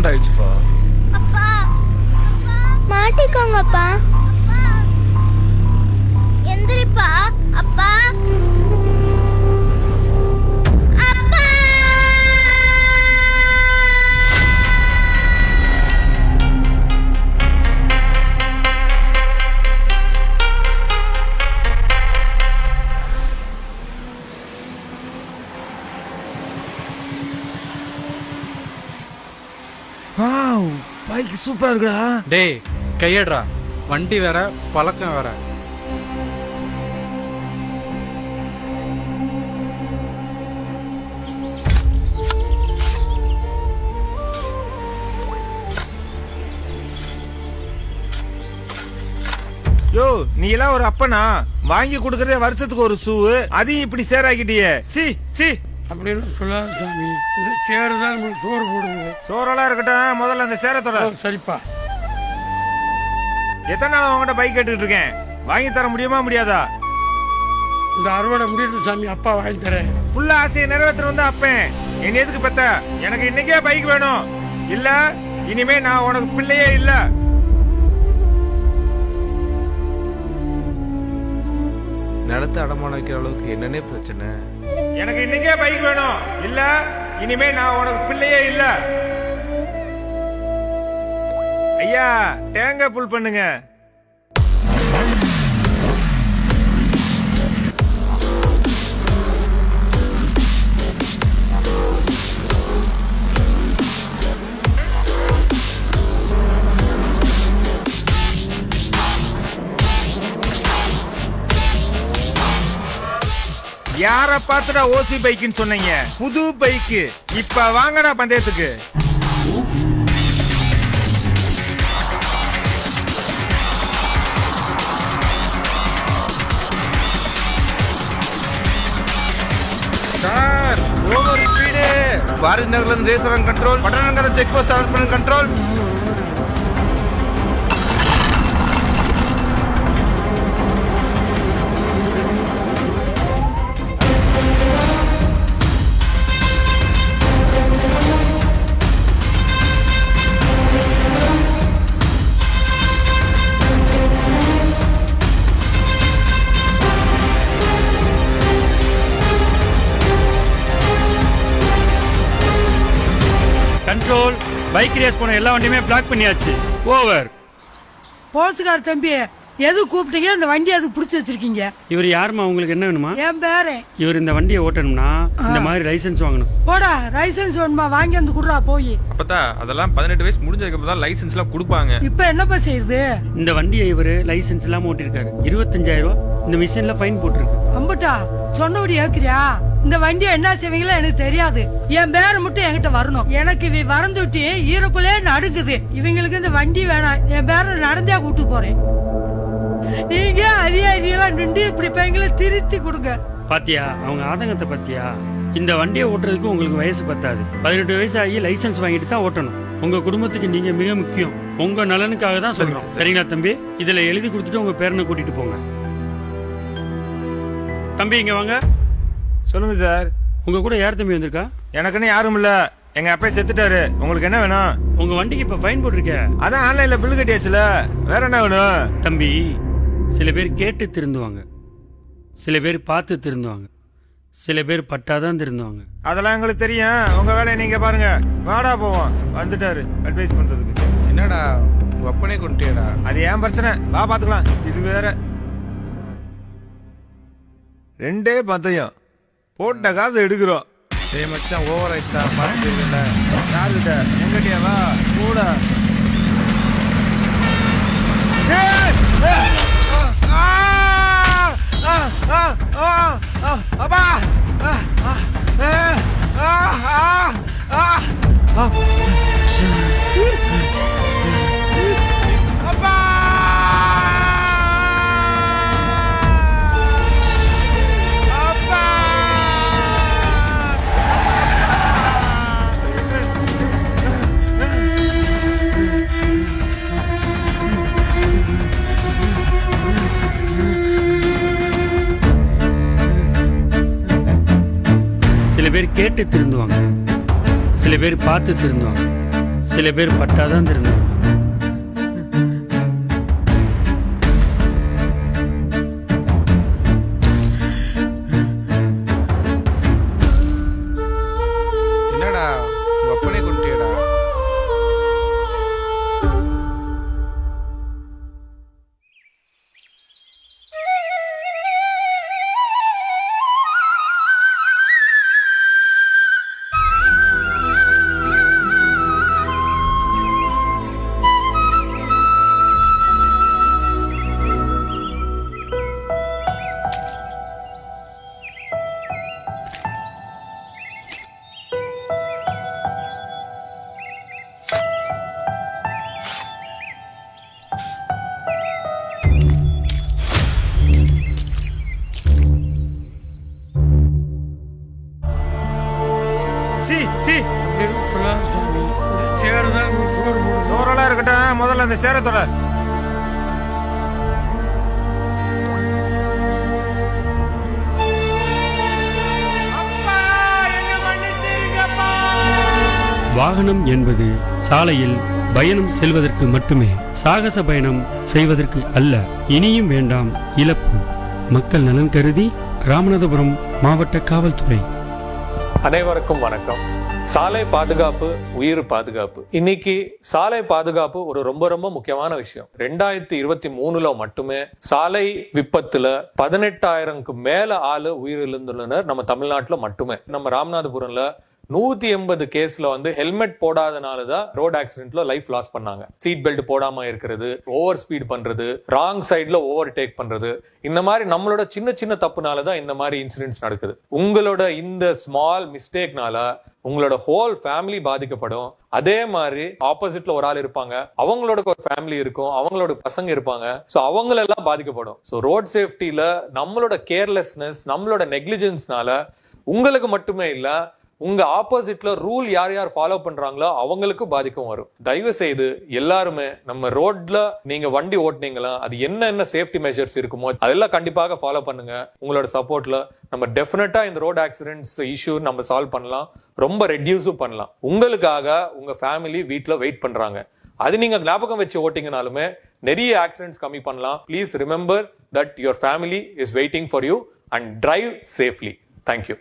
Accident ஆயிடுச்சுப்பா. அப்பா மாட்டிக்கோங்கப்பா. எந்திரிப்பா அப்பா. அப்பா வாவ், பைக் சூப்பரா இருக்குடா. டேய் கையடுறா, வண்டி வேற பழக்கம் வேற. யோ, நீ எல்லாம் ஒரு அப்பனா? வாங்கி கொடுக்கறதே வருஷத்துக்கு ஒரு ஷூ, அதையும் இப்படி சேராக்கிட்டியே. C C. அப்படின்னு சொல்லாத சாமி. இந்த சேரு தான் நம்மளுக்கு சோறு போடுங்க. சோறெல்லாம் இருக்கட்டும், முதல்ல அந்த சேரத்தோட. சரிப்பா. எத்தனை நாள் உங்ககிட்ட பைக் கேட்டுக்கிட்டு இருக்கேன், வாங்கி தர முடியுமா முடியாதா? இந்த அறுவடை முடியட்டும் சாமி, அப்பா வாங்கி தரேன். புள்ள ஆசையை நிறைவேற்ற வந்தா அப்பேன் என்ன எதுக்கு பெத்த? எனக்கு இன்னைக்கே பைக் வேணும், இல்ல இனிமே நான் உனக்கு பிள்ளையே இல்ல. நிலத்தை அடமான வைக்கிற அளவுக்கு என்னன்னே பிரச்சனை? எனக்கு இன்னைக்கே பைக் வேணும், இல்ல இனிமே நான் உனக்கு பிள்ளையே இல்ல. ஐயா, தேங்காய் புல் பண்ணுங்க. யார பாத்துடா ஓசி பைக்குன்னு சொன்னீங்க? புது பைக்கு இப்ப வாங்கடா பந்தயத்துக்கு. Sir, over speed. பாரதி நகர்ல இருந்து ரேசரன் கண்ட்ரோல், பட்டணங்கர செக் போஸ்ட் அரசு கண்ட்ரோல். கண்ட்ரோல். பைக் ரேஸ் போன எல்லா வண்டியுமே பிளாக் பண்ணியாச்சு. ஓவர். போலீஸ்கார தம்பி, எது கூப்பிட்டீங்க? இந்த வண்டி அதுக்கு பிடிச்சி வச்சிருக்கீங்க. இவர் யாருமா? உங்களுக்கு என்ன வேணுமா? என் பேரு. இவர் இந்த வண்டியை ஓட்டணும்னா இந்த மாதிரி லைசென்ஸ் வாங்கணும். போடா, லைசென்ஸ் வேணுமா? வாங்கி வந்து குடுறா போய். அப்பதா அதெல்லாம் 18 வயசு முடிஞ்சதுக்கு அப்புறம் தான் லைசென்ஸ் எல்லாம் கொடுப்பாங்க. இப்ப என்னப்பா செய்யுது? இந்த வண்டியை இவரு லைசென்ஸ் இல்லாம ஓட்டிருக்காரு. 25,000 ரூபாய் இந்த மிஷின்ல ஃபைன் போட்டிருக்கு. அம்பட்டா சொன்னபடி ஏக்குறியா? இந்த வண்டியை என்ன செய்வீங்களோ எனக்கு தெரியாது. என் பேரை மட்டும் என்கிட்ட வரணும். எனக்கு இவ வரந்துட்டி ஈரக்குள்ளே நடுக்குது. இவங்களுக்கு இந்த வண்டி வேணாம். என் பேரை நடந்தே கூட்டு போறேன். நீங்க அதிகாரிகளா நின்று இப்படி பையங்களை திருத்தி கொடுங்க. பாத்தியா அவங்க ஆதங்கத்தை? பாத்தியா? இந்த வண்டியை ஓட்டுறதுக்கு உங்களுக்கு வயசு பத்தாது. 18 வயசு ஆகி லைசென்ஸ் வாங்கிட்டு தான் ஓட்டணும். உங்க குடும்பத்துக்கு நீங்க மிக முக்கியம். உங்க நலனுக்காக தான் சொல்றோம். சரிங்களா தம்பி? இதுல எழுதி கொடுத்துட்டு உங்க பேரனை கூட்டிட்டு போங்க. தம்பி இங்க வாங்க. சொல்லுங்க சார். உங்க கூட யார் தம்பி வந்திருக்கா? எனக்குன்னு யாரும் இல்ல, எங்க அப்பா செத்துட்டாரு. உங்களுக்கு என்ன வேணும்? உங்க வண்டிக்கு இப்ப ஃபைன் போட்டிருக்க. அதான் ஆன்லைன்ல பில் கட்டியாச்சுல, வேற என்ன வேணும்? தம்பி, சில பேர் கேட்டு திருந்துவாங்க, சில பேர் பார்த்து திருந்துவாங்க, சில பேர் பட்டாதான் திருந்துவாங்க. அதெல்லாம் எங்களுக்கு தெரியும். உங்க வேலையை நீங்க பாருங்க. வாடா போவோம். வந்துட்டாரு அட்வைஸ் பண்றதுக்கு. என்னடா உங்க அப்பனே கொண்டுட்டியடா? அது ஏன் பிரச்சனை, வா பாத்துக்கலாம். இது வேற. ரெண்டே பந்தயம், போட்ட காசு எடுக்கிறோம். டேய் மச்சான், ஓவர் ஆயிடுச்சா? பாத்துட்டீங்கல்ல? யாருகிட்ட? எங்கட்டியா? வா கூட. அப்பா சில பேர் கேட்டு திருந்துவாங்க, சில பேர் பார்த்து திருந்துவாங்க, சில பேர் பட்டாதான் திருந்தாங்க. என்னடா உங்க அப்பனே கொண்டுட்டியடா? சி சி அப்படின்னு சொல்லாத சாமி. இந்த சேர் தான் உங்களுக்கு சோறு போடுது. சோறெல்லாம் இருக்கட்டும், முதல்ல அந்த சேரத்தோட. வாகனம் என்பது சாலையில் பயணம் செல்வதற்கு மட்டுமே, சாகச பயணம் செய்வதற்கு அல்ல. இனியும் வேண்டாம் இழப்பு. மக்கள் நலன் கருதி ராமநாதபுரம் மாவட்ட காவல்துறை. அனைவருக்கும் வணக்கம். சாலை பாதுகாப்பு உயிர் பாதுகாப்பு. இன்னைக்கு சாலை பாதுகாப்பு ஒரு ரொம்ப ரொம்ப முக்கியமான விஷயம். 2023 மட்டுமே சாலை விபத்துல 18,000க்கு மேல ஆளு உயிரிழந்துள்ளனர் நம்ம தமிழ்நாட்டுல மட்டுமே. நம்ம ராமநாதபுரம்ல 180 கேஸ்ல வந்து ஹெல்மெட் போடாதனாலதான் ரோட் ஆக்சிடென்ட்ல லைஃப் லாஸ் பண்ணாங்க. சீட் பெல்ட் போடாம இருக்கிறது, ஓவர் ஸ்பீட் பண்றது, ராங் சைட்ல ஓவர் டேக் பண்றது, இந்த மாதிரி நம்மளோட சின்ன சின்ன தப்புனாலதான் இந்த மாதிரி இன்சிடென்ட்ஸ் நடக்குது. உங்களோட இந்த ஸ்மால் மிஸ்டேக்னால உங்களோட ஹோல் ஃபேமிலி பாதிக்கப்படும். அதே மாதிரி ஆப்போசிட்ல ஒரு ஆள் இருப்பாங்க, அவங்களோட ஒரு ஃபேமிலி இருக்கும், அவங்களோட பசங்க இருப்பாங்க, சோ அவங்களெல்லாம் பாதிக்கப்படும். சோ ரோட் சேஃப்டில நம்மளோட கேர்லெஸ்னஸ், நம்மளோட நெக்லிஜென்ஸ்னால உங்களுக்கு மட்டுமே இல்ல, உங்க ஆப்போசிட்ல ரூல் யார் யார் ஃபாலோ பண்றாங்களோ அவங்களுக்கு பாதிக்கும் வரும். தயவு செய்து எல்லாருமே நம்ம ரோட்ல நீங்க வண்டி ஓட்டுனீங்களா, அது என்ன சேஃப்டி மெஷர்ஸ் இருக்குமோ அதெல்லாம் கண்டிப்பாக ஃபாலோ பண்ணுங்க. உங்களோட சப்போர்ட்ல நம்ம டெஃபினட்டா இந்த ரோட் ஆக்சிடென்ட்ஸ் இஷ்யூ நம்ம சால்வ் பண்ணலாம், ரொம்ப ரெடியூஸும் பண்ணலாம். உங்களுக்காக உங்க ஃபேமிலி வீட்ல வெயிட் பண்றாங்க. அது நீங்க ஞாபகம் வச்சு ஓட்டிங்கனாலுமே நிறைய ஆக்சிடென்ட்ஸ் கம்மி பண்ணலாம். Please remember that your family is waiting for you and drive safely. Thank you.